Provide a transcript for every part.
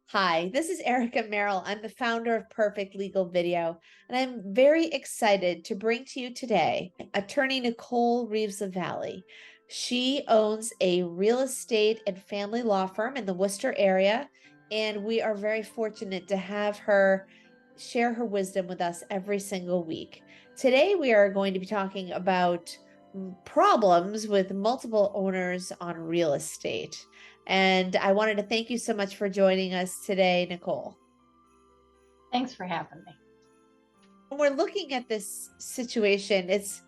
Hi, this is Erica Merrill. I'm the founder of Perfect Legal Video, and I'm very excited to bring to you today Attorney Nicole Reeves Lavallee. She owns a real estate and family law firm in the Worcester area, and we are very fortunate to have her share her wisdom with us every single week. Today, we are going to be talking about problems with multiple owners on real estate. And I wanted to thank you so much for joining us today, Nicole. Thanks for having me. When we're looking at this situation, it's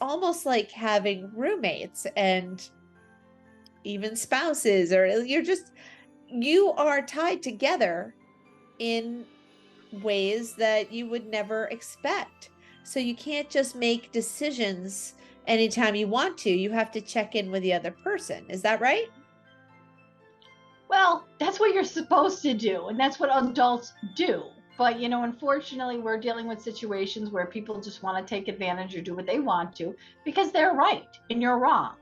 almost like having roommates and even spouses, or you are tied together in ways that you would never expect. So you can't just make decisions anytime you want to. You have to check in with the other person. Is that right? Well, that's what you're supposed to do, and that's what adults do. But, unfortunately, we're dealing with situations where people just want to take advantage or do what they want to because they're right and you're wrong.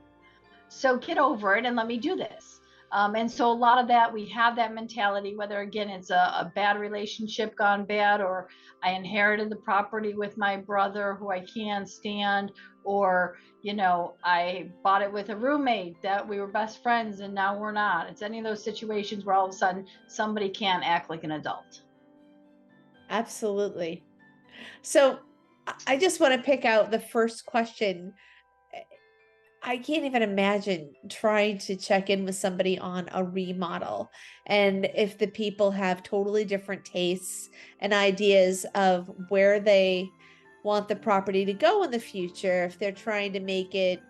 So get over it and let me do this. And so a lot of that, we have that mentality, whether again, it's a bad relationship gone bad, or I inherited the property with my brother who I can't stand, or, I bought it with a roommate that we were best friends and now we're not. It's any of those situations where all of a sudden somebody can't act like an adult. Absolutely. So I just want to pick out the first question. I can't even imagine trying to check in with somebody on a remodel. And if the people have totally different tastes and ideas of where they want the property to go in the future, if they're trying to make it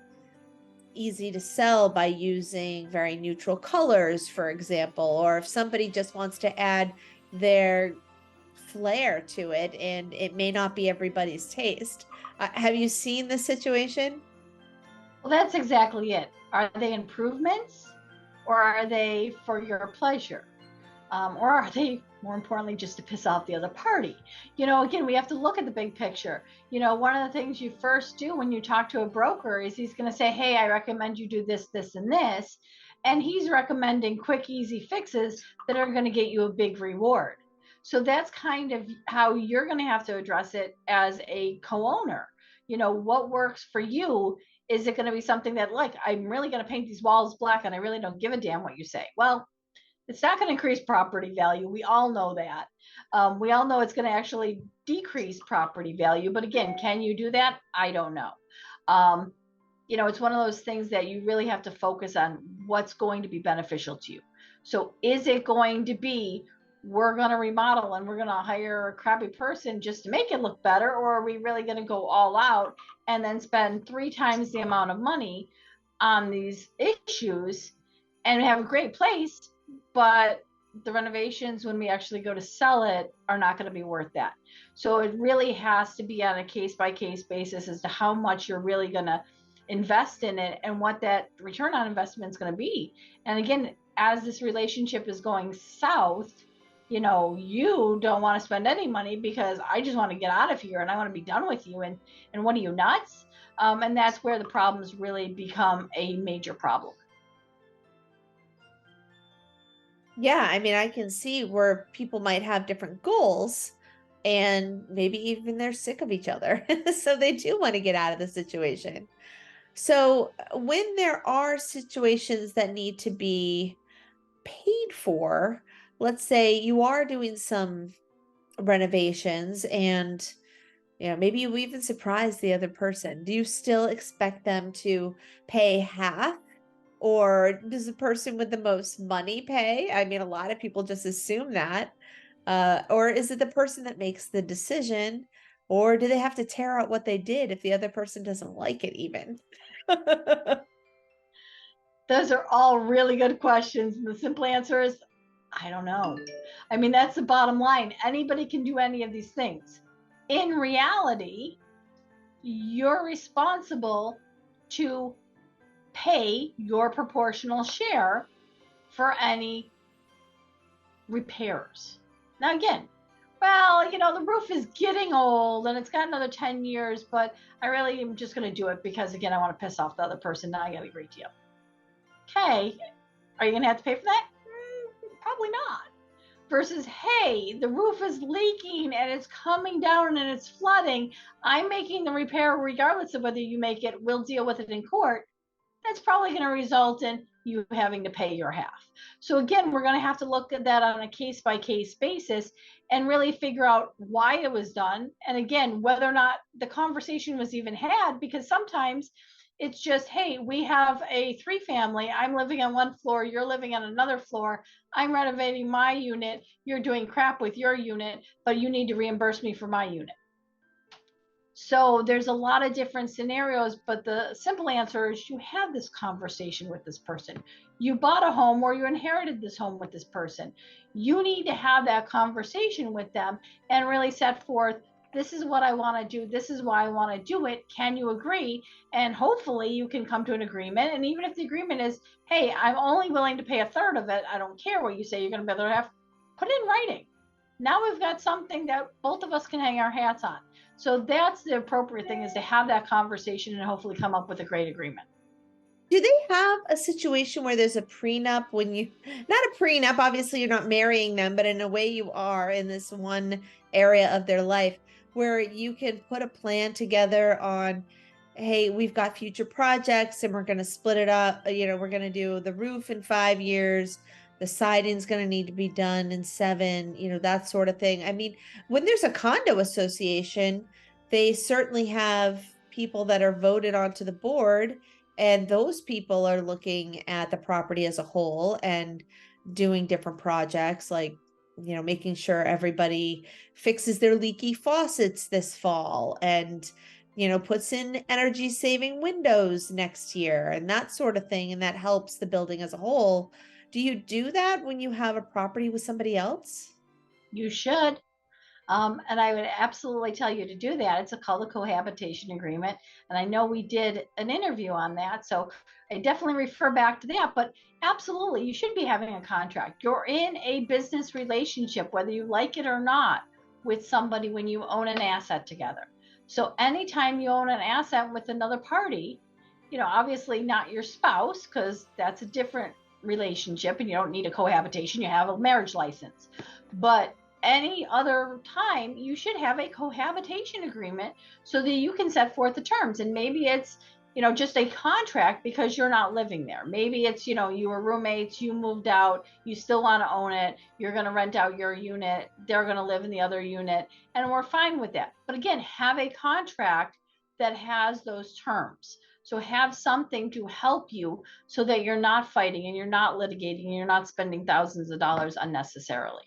easy to sell by using very neutral colors, for example, or if somebody just wants to add their flair to it and it may not be everybody's taste. Have you seen the situation? Well, that's exactly it. Are they improvements or are they for your pleasure? Or are they, more importantly, just to piss off the other party? Again, we have to look at the big picture. One of the things you first do when you talk to a broker is he's going to say, hey, I recommend you do this, this, and this. And he's recommending quick, easy fixes that are going to get you a big reward. So that's kind of how you're going to have to address it as a co-owner. What works for you? Is it going to be something that, like, I'm really going to paint these walls black and I really don't give a damn what you say? Well, it's not going to increase property value. We all know that. We all know it's going to actually decrease property value. But again, can you do that? I don't know. Um, it's one of those things that you really have to focus on what's going to be beneficial to you. So is it going to be, we're going to remodel and we're going to hire a crappy person just to make it look better? Or are we really going to go all out and then spend 3 times the amount of money on these issues and have a great place, but the renovations when we actually go to sell it are not going to be worth that? So it really has to be on a case by case basis as to how much you're really going to invest in it and what that return on investment is going to be. And again, as this relationship is going south, you don't want to spend any money because I just want to get out of here and I want to be done with you. And what are you, nuts? And that's where the problems really become a major problem. Yeah, I mean, I can see where people might have different goals and maybe even they're sick of each other. So they do want to get out of the situation. So when there are situations that need to be paid for, let's say you are doing some renovations and maybe you even surprise the other person. Do you still expect them to pay half? Or does the person with the most money pay? I mean, a lot of people just assume that. Or is it the person that makes the decision? Or do they have to tear out what they did if the other person doesn't like it even? Those are all really good questions. And the simple answer is, I don't know. I mean, that's the bottom line. Anybody can do any of these things. In reality, you're responsible to pay your proportional share for any repairs. Now, again, well, the roof is getting old and it's got another 10 years, but I really am just going to do it because, again, I want to piss off the other person. Now I got a great deal. Okay, are you going to have to pay for that? Probably not. versus, hey, the roof is leaking and it's coming down and it's flooding. I'm making the repair regardless of whether you make it. We'll deal with it in court. That's probably going to result in you having to pay your half. So again, we're going to have to look at that on a case by case basis and really figure out why it was done. And again, whether or not the conversation was even had, because sometimes it's just, hey, we have a 3-family. I'm living on one floor, you're living on another floor. I'm renovating my unit, you're doing crap with your unit, but you need to reimburse me for my unit. So there's a lot of different scenarios, but the simple answer is you have this conversation with this person. You bought a home or you inherited this home with this person. You need to have that conversation with them and really set forth, this is what I want to do. This is why I want to do it. Can you agree? And hopefully you can come to an agreement. And even if the agreement is, hey, I'm only willing to pay a third of it, I don't care what you say, you're going to be able to have, put it in writing. Now we've got something that both of us can hang our hats on. So that's the appropriate thing, is to have that conversation and hopefully come up with a great agreement. Do they have a situation where there's a prenup when you, not a prenup, obviously you're not marrying them, but in a way you are in this one area of their life where you can put a plan together on, hey, we've got future projects and we're going to split it up. We're going to do the roof in 5 years. The siding's going to need to be done in 7, that sort of thing. I mean, when there's a condo association, they certainly have people that are voted onto the board, and those people are looking at the property as a whole and doing different projects like, making sure everybody fixes their leaky faucets this fall and, puts in energy saving windows next year and that sort of thing. And that helps the building as a whole. Do you do that when you have a property with somebody else? You should. And I would absolutely tell you to do that. It's called a cohabitation agreement. And I know we did an interview on that. So I definitely refer back to that. But absolutely, you should be having a contract. You're in a business relationship, whether you like it or not, with somebody when you own an asset together. So anytime you own an asset with another party, obviously not your spouse, because that's a different relationship and you don't need a cohabitation, you have a marriage license. But any other time, you should have a cohabitation agreement so that you can set forth the terms. And maybe it's, just a contract because you're not living there. Maybe it's, you were roommates, you moved out, you still want to own it, you're going to rent out your unit, they're going to live in the other unit, and we're fine with that. But again, have a contract that has those terms. So have something to help you so that you're not fighting and you're not litigating and you're not spending thousands of dollars unnecessarily.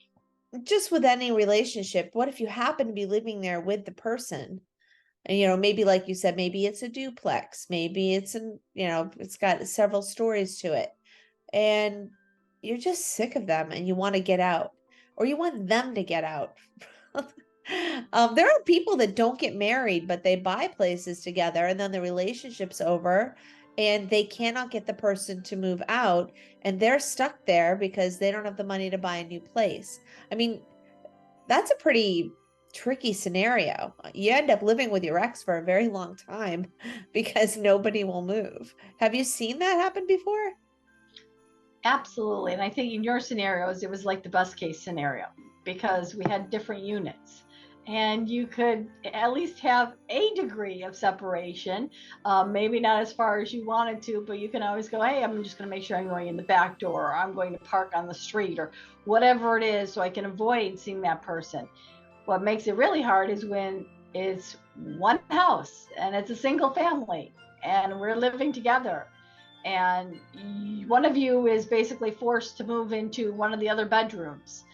Just with any relationship, what if you happen to be living there with the person? And maybe like you said, maybe it's a duplex, maybe it's got several stories to it, and you're just sick of them and you want to get out, or you want them to get out. There are people that don't get married, but they buy places together and then the relationship's over and they cannot get the person to move out and they're stuck there because they don't have the money to buy a new place. I mean, that's a pretty tricky scenario. You end up living with your ex for a very long time because nobody will move. Have you seen that happen before? Absolutely. And I think in your scenarios, it was like the best case scenario because we had different units. And you could at least have a degree of separation, maybe not as far as you wanted to, but you can always go, hey, I'm just going to make sure I'm going in the back door, or I'm going to park on the street, or whatever it is, so I can avoid seeing that person. What makes it really hard is when it's one house and it's a single family and we're living together and one of you is basically forced to move into one of the other bedrooms.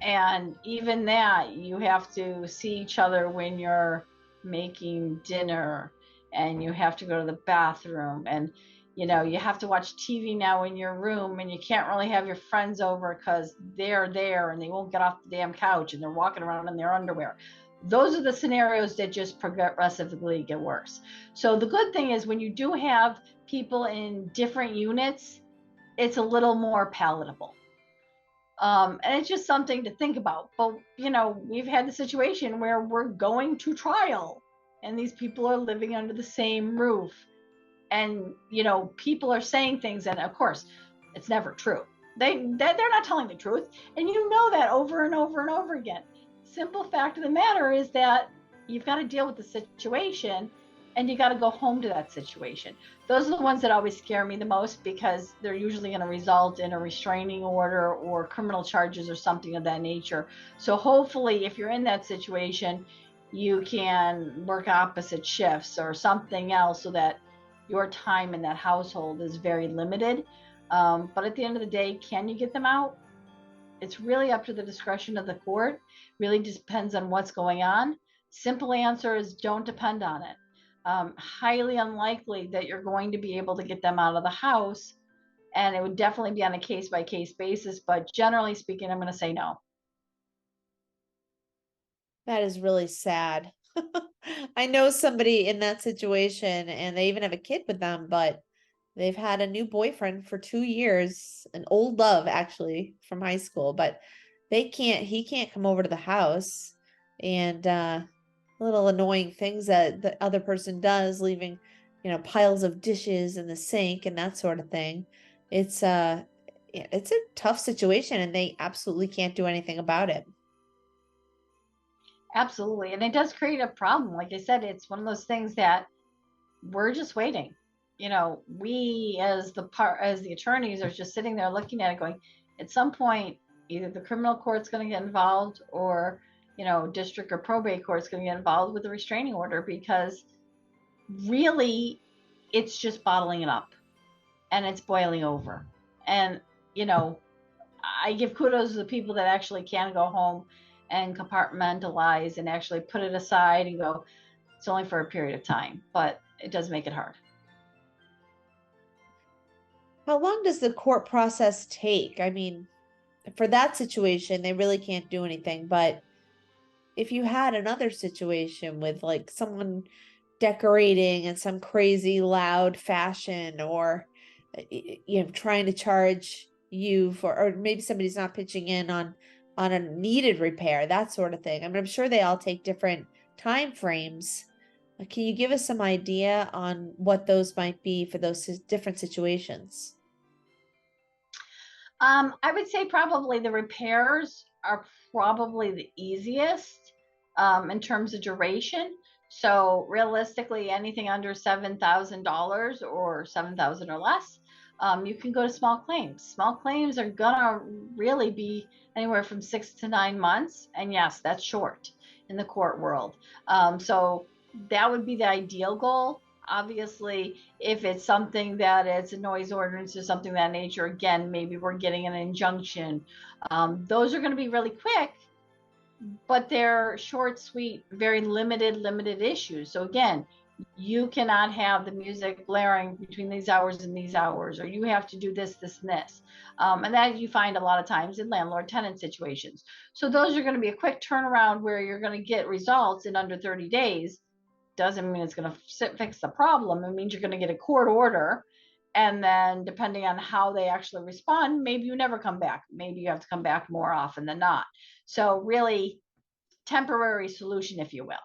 And even that, you have to see each other when you're making dinner and you have to go to the bathroom, and you have to watch TV now in your room, and you can't really have your friends over because they're there and they won't get off the damn couch and they're walking around in their underwear. Those are the scenarios that just progressively get worse. So the good thing is when you do have people in different units, it's a little more palatable. And it's just something to think about. But, we've had the situation where we're going to trial and these people are living under the same roof. And, people are saying things, and of course, it's never true. They're not telling the truth, and you know that over and over and over again. Simple fact of the matter is that you've got to deal with the situation, and you got to go home to that situation. Those are the ones that always scare me the most, because they're usually going to result in a restraining order or criminal charges or something of that nature. So hopefully, if you're in that situation, you can work opposite shifts or something else so that your time in that household is very limited. But at the end of the day, can you get them out? It's really up to the discretion of the court. Really depends on what's going on. Simple answer is don't depend on it. Highly unlikely that you're going to be able to get them out of the house. And it would definitely be on a case by case basis. But generally speaking, I'm going to say no. That is really sad. I know somebody in that situation and they even have a kid with them, but they've had a new boyfriend for 2 years, an old love actually from high school, but he can't come over to the house and little annoying things that the other person does, leaving, piles of dishes in the sink and that sort of thing. It's yeah, it's a tough situation and they absolutely can't do anything about it. Absolutely. And it does create a problem. Like I said, it's one of those things that we're just waiting. We as the attorneys are just sitting there looking at it going, at some point, either the criminal court's going to get involved, or district or probate court's going to get involved with a restraining order, because really it's just bottling it up and it's boiling over. And you know I give kudos to the people that actually can go home and compartmentalize and actually put it aside and go, it's only for a period of time, but it does make it hard. How long does the court process take? I mean, for that situation, they really can't do anything. But if you had another situation with like someone decorating in some crazy loud fashion, or trying to charge you for, or maybe somebody's not pitching in on a needed repair, that sort of thing. I mean, I'm sure they all take different time frames. Can you give us some idea on what those might be for those different situations? I would say probably the repairs are probably the easiest in terms of duration. So realistically, anything under $7,000 or 7,000 or less, you can go to small claims. Small claims are gonna really be anywhere from 6 to 9 months, and yes, that's short in the court world. So that would be the ideal goal. Obviously, if it's something that it's a noise ordinance or something of that nature, again, maybe we're getting an injunction. Those are going to be really quick, but they're short, sweet, very limited issues. So again, you cannot have the music blaring between these hours and these hours, or you have to do this, and this. And that you find a lot of times in landlord tenant situations. So those are going to be a quick turnaround where you're going to get results in under 30 days. Doesn't mean it's going to fix the problem. It means you're going to get a court order. And then depending on how they actually respond, maybe you never come back. Maybe you have to come back more often than not. So really temporary solution, if you will.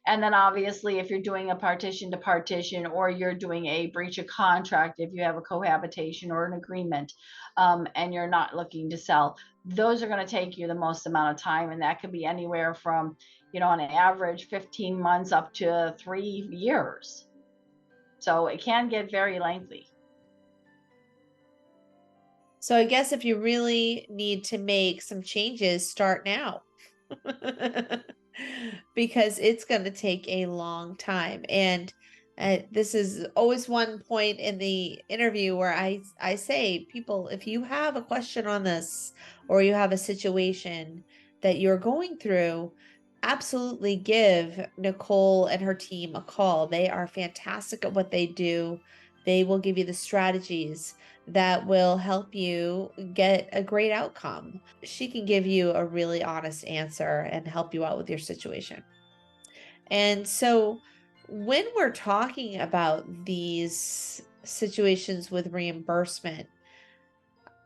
And then obviously, if you're doing a partition to partition, or you're doing a breach of contract, if you have a cohabitation or an agreement, and you're not looking to sell, those are going to take you the most amount of time. And that could be anywhere from, on an average, 15 months up to 3 years. So it can get very lengthy. So I guess if you really need to make some changes, start now. Because it's going to take a long time. And this is always one point in the interview where I say, people, if you have a question on this, or you have a situation that you're going through, absolutely give Nicole and her team a call. They are fantastic at what they do. They will give you the strategies that will help you get a great outcome. She can give you a really honest answer and help you out with your situation. And so when we're talking about these situations with reimbursement,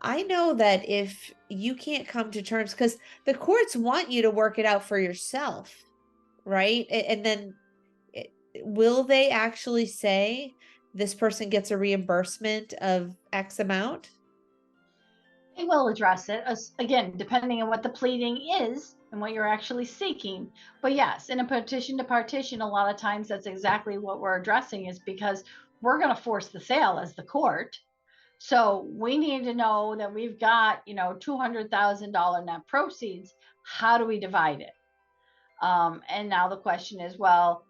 I know that if you can't come to terms, because the courts want you to work it out for yourself, right? And then will they actually say this person gets a reimbursement of X amount? They will address it, again, depending on what the pleading is and what you're actually seeking. But yes, in a petition to partition, a lot of times that's exactly what we're addressing, is because we're going to force the sale as the court. So we need to know that we've got, $200,000 net proceeds. How do we divide it? And now the question is, well,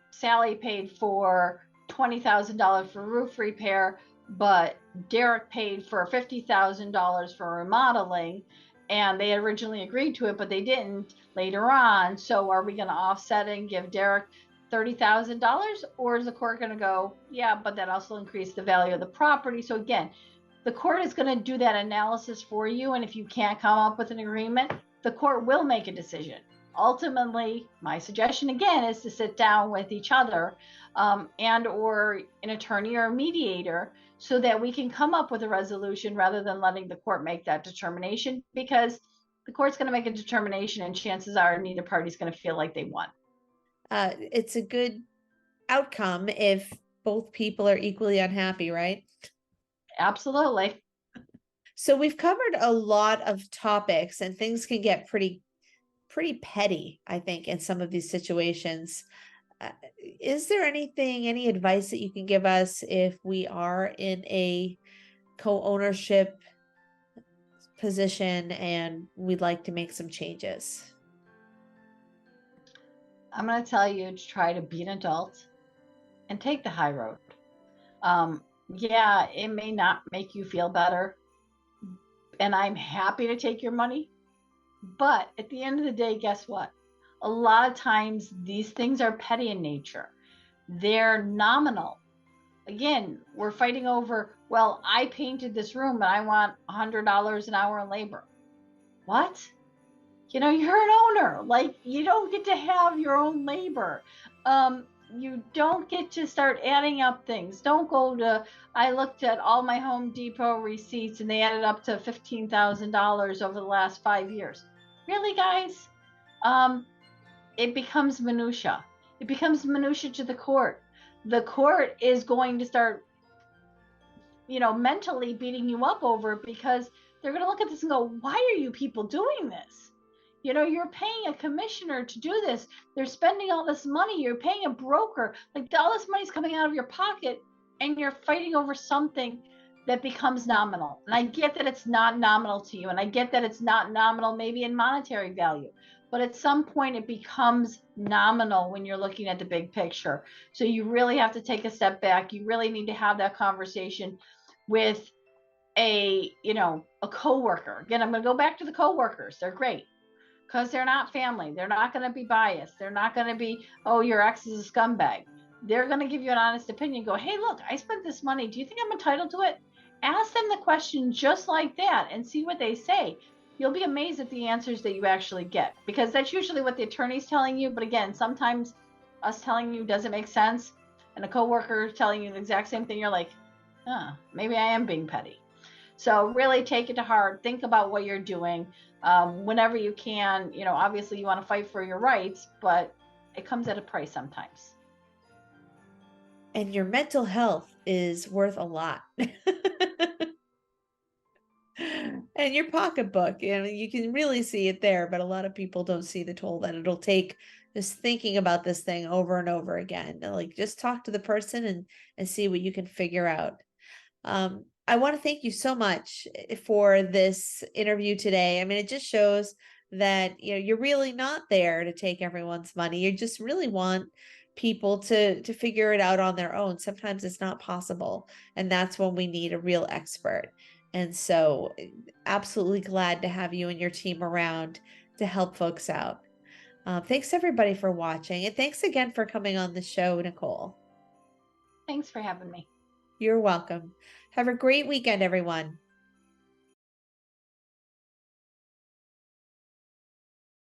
Sally paid for $20,000 for roof repair, but Derek paid for $50,000 for remodeling, and they originally agreed to it, but they didn't later on. So are we going to offset and give Derek $30,000, or is the court going to go, yeah, but that also increased the value of the property? So again, the court is going to do that analysis for you, and if you can't come up with an agreement, the court will make a decision. Ultimately, my suggestion again is to sit down with each other, and or an attorney or a mediator, so that we can come up with a resolution rather than letting the court make that determination, because the court's going to make a determination and chances are neither party's going to feel like they won. It's a good outcome if both people are equally unhappy, right? Absolutely. So we've covered a lot of topics, and things can get pretty petty, I think, in some of these situations. Is there any advice that you can give us if we are in a co-ownership position and we'd like to make some changes? I'm going to tell you to try to be an adult and take the high road. Yeah, it may not make you feel better, and I'm happy to take your money. But at the end of the day, guess what? A lot of times these things are petty in nature. They're nominal. Again, we're fighting over, well, I painted this room and I want $100 an hour in labor. What? You're an owner. Like, you don't get to have your own labor. You don't get to start adding up things. Don't go to, I looked at all my Home Depot receipts and they added up to $15,000 over the last 5 years. Really, guys? It becomes minutia. It becomes minutia to the court. The court is going to start, mentally beating you up over it, because they're going to look at this and go, why are you people doing this? You're paying a commissioner to do this. They're spending all this money. You're paying a broker. Like, all this money's coming out of your pocket, and you're fighting over something that becomes nominal. And I get that it's not nominal to you, and I get that it's not nominal maybe in monetary value, but at some point it becomes nominal when you're looking at the big picture. So you really have to take a step back. You really need to have that conversation with a coworker. Again, I'm going to go back to the coworkers. They're great, because they're not family. They're not going to be biased. They're not going to be, oh, your ex is a scumbag. They're going to give you an honest opinion. Go, hey, look, I spent this money. Do you think I'm entitled to it? Ask them the question just like that and see what they say. You'll be amazed at the answers that you actually get, because that's usually what the attorney's telling you. But again, sometimes us telling you doesn't make sense, and a coworker telling you the exact same thing. You're like, maybe I am being petty. So really take it to heart. Think about what you're doing. Whenever you can, obviously you want to fight for your rights, but it comes at a price sometimes. And your mental health is worth a lot. And your pocketbook, you can really see it there, but a lot of people don't see the toll that it'll take just thinking about this thing over and over again. Like, just talk to the person and see what you can figure out. I want to thank you so much for this interview today. I mean, it just shows that, you're really not there to take everyone's money. You just really want people to figure it out on their own. Sometimes it's not possible, and that's when we need a real expert. And so absolutely glad to have you and your team around to help folks out. Thanks everybody for watching, and thanks again for coming on the show, Nicole. Thanks for having me. You're welcome. Have a great weekend, everyone.